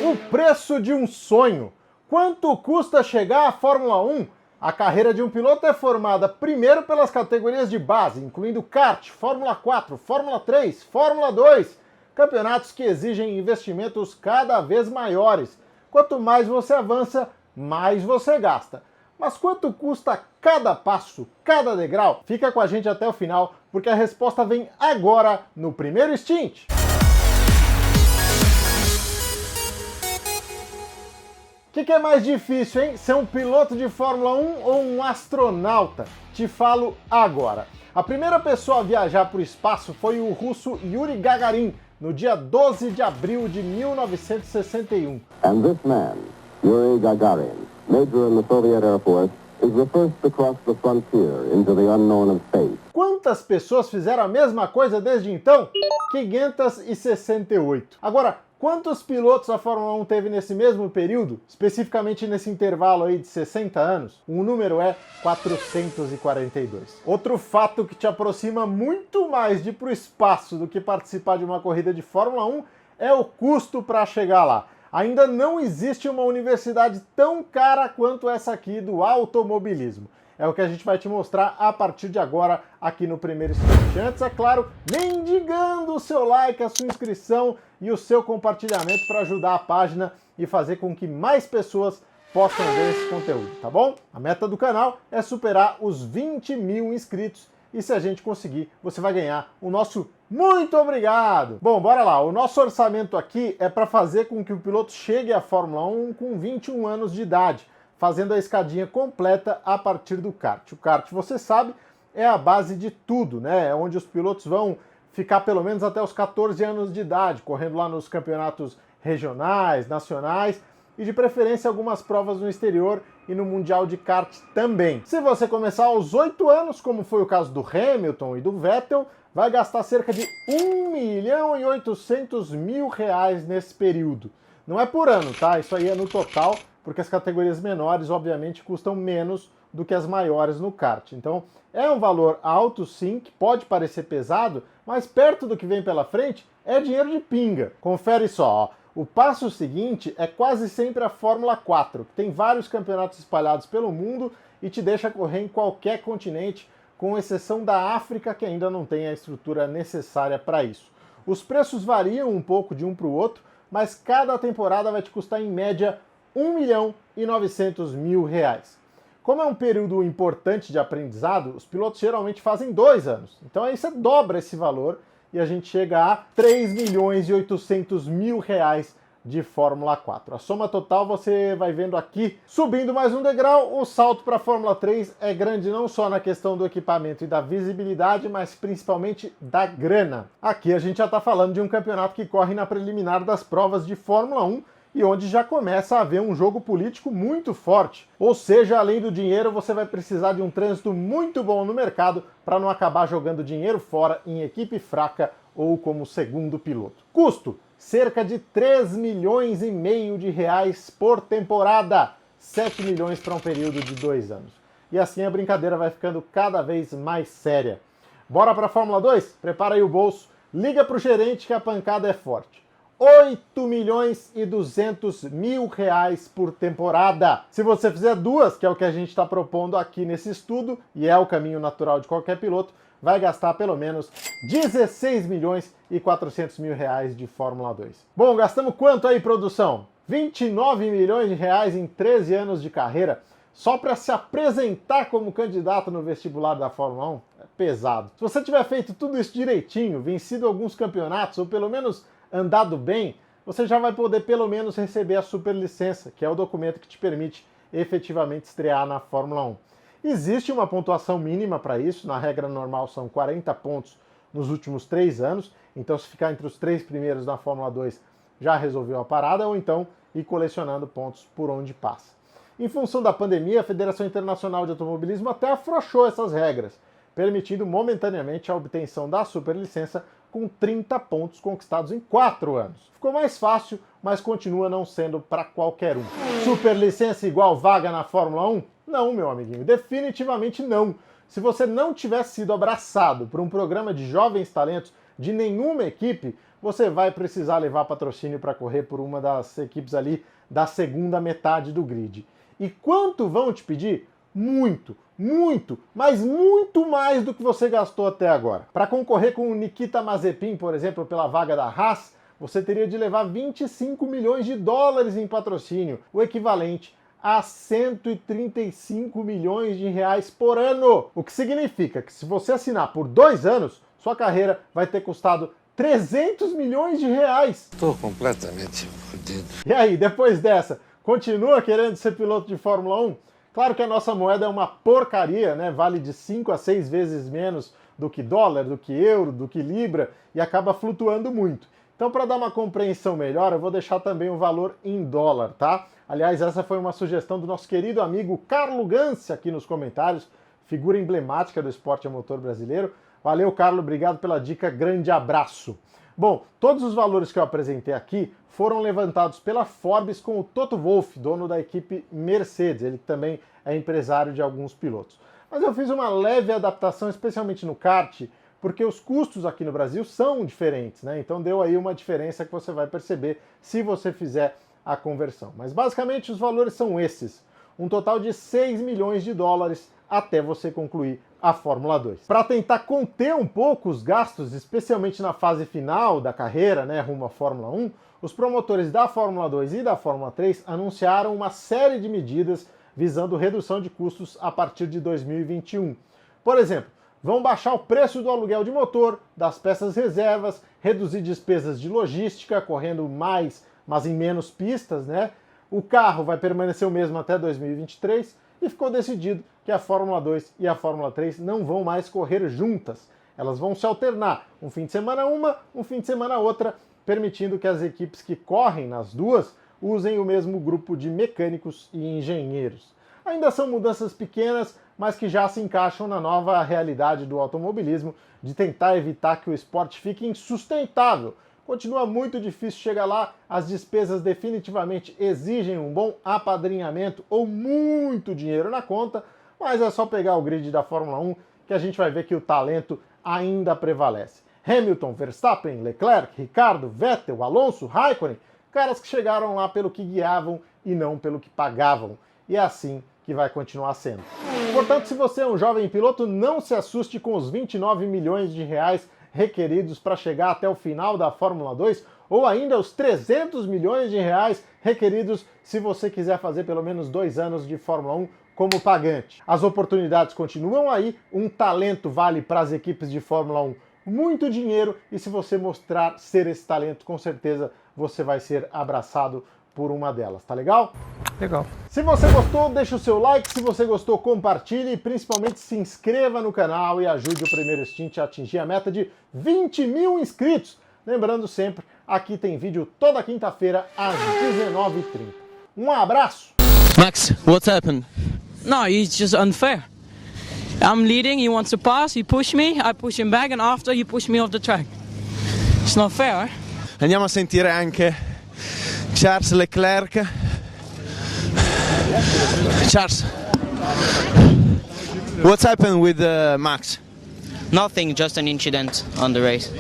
O preço de um sonho. Quanto custa chegar à Fórmula 1? A carreira de um piloto é formada primeiro pelas categorias de base, incluindo kart, Fórmula 4, Fórmula 3, Fórmula 2, campeonatos que exigem investimentos cada vez maiores. Quanto mais você avança, mais você gasta. Mas quanto custa cada passo, cada degrau? Fica com a gente até o final, porque a resposta vem agora no primeiro stint. O que é mais difícil, hein? Ser um piloto de Fórmula 1 ou um astronauta? Te falo agora. A primeira pessoa a viajar para o espaço foi o russo Yuri Gagarin, no dia 12 de abril de 1961. And this man, Yuri Gagarin, major in the Soviet Air Force, is the first to cross the frontier into the unknown of space. Quantas pessoas fizeram a mesma coisa desde então? 568. Agora, quantos pilotos a Fórmula 1 teve nesse mesmo período, especificamente nesse intervalo aí de 60 anos? O número é 442. Outro fato que te aproxima muito mais de ir para o espaço do que participar de uma corrida de Fórmula 1 é o custo para chegar lá. Ainda não existe uma universidade tão cara quanto essa aqui do automobilismo. É o que a gente vai te mostrar a partir de agora aqui no primeiro instante. Antes, é claro, mendigando o seu like, a sua inscrição e o seu compartilhamento para ajudar a página e fazer com que mais pessoas possam ver esse conteúdo, tá bom? A meta do canal é superar os 20 mil inscritos e se a gente conseguir, você vai ganhar o nosso muito obrigado! Bom, bora lá. O nosso orçamento aqui é para fazer com que o piloto chegue à Fórmula 1 com 21 anos de idade, fazendo a escadinha completa a partir do kart. O kart, você sabe, é a base de tudo, né? É onde os pilotos vão ficar pelo menos até os 14 anos de idade, correndo lá nos campeonatos regionais, nacionais e de preferência algumas provas no exterior e no Mundial de Kart também. Se você começar aos 8 anos, como foi o caso do Hamilton e do Vettel, vai gastar cerca de 1.800.000 reais nesse período. Não é por ano, tá? Isso aí é no total, porque as categorias menores, obviamente, custam menos do que as maiores no kart. Então, é um valor alto, sim, que pode parecer pesado, mas perto do que vem pela frente, é dinheiro de pinga. Confere só, ó. O passo seguinte é quase sempre a Fórmula 4, que tem vários campeonatos espalhados pelo mundo e te deixa correr em qualquer continente, com exceção da África, que ainda não tem a estrutura necessária para isso. Os preços variam um pouco de um para o outro, mas cada temporada vai te custar em média 1.900.000 reais. Como é um período importante de aprendizado, os pilotos geralmente fazem 2 anos. Então aí você dobra esse valor e a gente chega a 3.800.000 reais de Fórmula 4. A soma total você vai vendo aqui. Subindo mais um degrau, o salto para a Fórmula 3 é grande não só na questão do equipamento e da visibilidade, mas principalmente da grana. Aqui a gente já está falando de um campeonato que corre na preliminar das provas de Fórmula 1, e onde já começa a haver um jogo político muito forte. Ou seja, além do dinheiro, você vai precisar de um trânsito muito bom no mercado para não acabar jogando dinheiro fora em equipe fraca ou como segundo piloto. Custo: cerca de 3,5 milhões de reais por temporada. 7 milhões para um período de 2 anos. E assim a brincadeira vai ficando cada vez mais séria. Bora para a Fórmula 2? Prepara aí o bolso, liga para o gerente que a pancada é forte. 8.200.000 reais por temporada. Se você fizer 2, que é o que a gente está propondo aqui nesse estudo, e é o caminho natural de qualquer piloto, vai gastar pelo menos 16.400.000 reais de Fórmula 2. Bom, gastamos quanto aí, produção? 29 milhões de reais em 13 anos de carreira, só para se apresentar como candidato no vestibular da Fórmula 1? É pesado. Se você tiver feito tudo isso direitinho, vencido alguns campeonatos, ou pelo menos andado bem, você já vai poder pelo menos receber a superlicença, que é o documento que te permite efetivamente estrear na Fórmula 1. Existe uma pontuação mínima para isso, na regra normal são 40 pontos nos últimos 3 anos, então se ficar entre os 3 primeiros na Fórmula 2 já resolveu a parada, ou então ir colecionando pontos por onde passa. Em função da pandemia, a Federação Internacional de Automobilismo até afrouxou essas regras, permitindo momentaneamente a obtenção da superlicença com 30 pontos conquistados em 4 anos. Ficou mais fácil, mas continua não sendo para qualquer um. Superlicença igual vaga na Fórmula 1? Não, meu amiguinho, definitivamente não. Se você não tivesse sido abraçado por um programa de jovens talentos de nenhuma equipe, você vai precisar levar patrocínio para correr por uma das equipes ali da segunda metade do grid. E quanto vão te pedir? Muito, mas muito mais do que você gastou até agora. Para concorrer com o Nikita Mazepin, por exemplo, pela vaga da Haas, você teria de levar 25 milhões de dólares em patrocínio, o equivalente a 135 milhões de reais por ano. O que significa que se você assinar por 2 anos, sua carreira vai ter custado 300 milhões de reais. Estou completamente fodido. E aí, depois dessa, continua querendo ser piloto de Fórmula 1? Claro que a nossa moeda é uma porcaria, né? Vale de 5 a 6 vezes menos do que dólar, do que euro, do que libra e acaba flutuando muito. Então, para dar uma compreensão melhor, eu vou deixar também o valor em dólar, tá? Aliás, essa foi uma sugestão do nosso querido amigo Carlo Ganci aqui nos comentários, figura emblemática do esporte a motor brasileiro. Valeu, Carlo, obrigado pela dica, grande abraço. Bom, todos os valores que eu apresentei aqui foram levantados pela Forbes com o Toto Wolff, dono da equipe Mercedes, ele também é empresário de alguns pilotos. Mas eu fiz uma leve adaptação, especialmente no kart, porque os custos aqui no Brasil são diferentes, né? Então deu aí uma diferença que você vai perceber se você fizer a conversão. Mas basicamente os valores são esses, um total de 6 milhões de dólares até você concluir a Fórmula 2. Para tentar conter um pouco os gastos, especialmente na fase final da carreira, né, rumo à Fórmula 1, os promotores da Fórmula 2 e da Fórmula 3 anunciaram uma série de medidas visando redução de custos a partir de 2021. Por exemplo, vão baixar o preço do aluguel de motor, das peças reservas, reduzir despesas de logística, correndo mais, mas em menos pistas, né? O carro vai permanecer o mesmo até 2023 e ficou decidido que a Fórmula 2 e a Fórmula 3 não vão mais correr juntas. Elas vão se alternar, um fim de semana uma, um fim de semana outra, permitindo que as equipes que correm nas duas usem o mesmo grupo de mecânicos e engenheiros. Ainda são mudanças pequenas, mas que já se encaixam na nova realidade do automobilismo, de tentar evitar que o esporte fique insustentável. Continua muito difícil chegar lá, as despesas definitivamente exigem um bom apadrinhamento ou muito dinheiro na conta, mas é só pegar o grid da Fórmula 1 que a gente vai ver que o talento ainda prevalece. Hamilton, Verstappen, Leclerc, Ricardo, Vettel, Alonso, Raikkonen, caras que chegaram lá pelo que guiavam e não pelo que pagavam. E é assim que vai continuar sendo. Portanto, se você é um jovem piloto, não se assuste com os 29 milhões de reais requeridos para chegar até o final da Fórmula 2, ou ainda os 300 milhões de reais requeridos se você quiser fazer pelo menos 2 anos de Fórmula 1 como pagante. As oportunidades continuam aí, um talento vale para as equipes de Fórmula 1 muito dinheiro, e se você mostrar ser esse talento, com certeza você vai ser abraçado por uma delas, tá legal? Legal. Se você gostou, deixa o seu like, se você gostou, compartilhe e principalmente se inscreva no canal e ajude o Primeiro Stint a atingir a meta de 20 mil inscritos. Lembrando sempre, aqui tem vídeo toda quinta-feira às 19h30. Um abraço! Max, what's happened? No, it's just unfair. I'm leading, he wants to pass, he pushed me, I push him back and after he pushed me off the track. It's not fair, eh? Andiamo a sentire anche Charles Leclerc. Charles, what's happened with Max? Nothing, just an incident on the race.